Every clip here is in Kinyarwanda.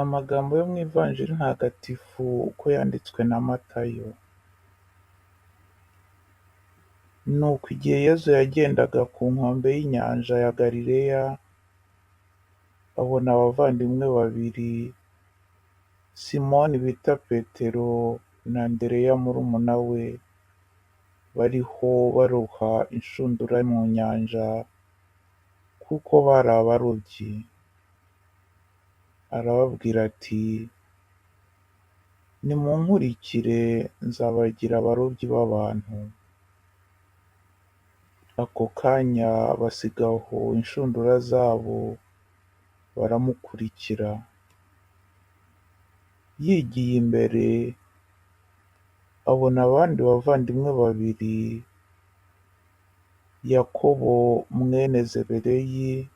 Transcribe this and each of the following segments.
Amagambo yo mu Ivanjiri ntagatifu uko yanditswe na Matayo. Nuko igihe Yesu yagendaga ku nkombe y'inyanja ya Galileya, abona abavandimwe babiri, Simoni bita Petero na Andereya murumuna we, bariho baroha inshundura mu nyanja, kuko bari abarobyi. Arababwira ati, nimunkurikire nzabagira abarobyi b'abantu. Ako kanya basiga aho inshundura zabo baramukurikira. Yigiye imbere abona abandi bavandimwe babiri, Yakobo mwene Zebedeyi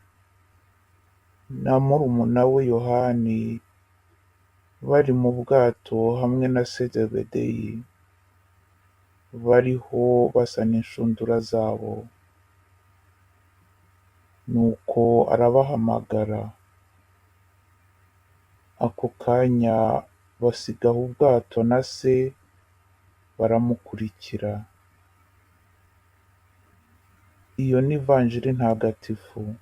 na murumuna we Yohani, bari mu bwato hamwe na se Zebedeyi, bariho basana inshundura zabo. Nuko arabahamagara. Ako kanya basiga aho ubwato na se baramukurikira. Iyo ni Ivanjiri ntagatifu.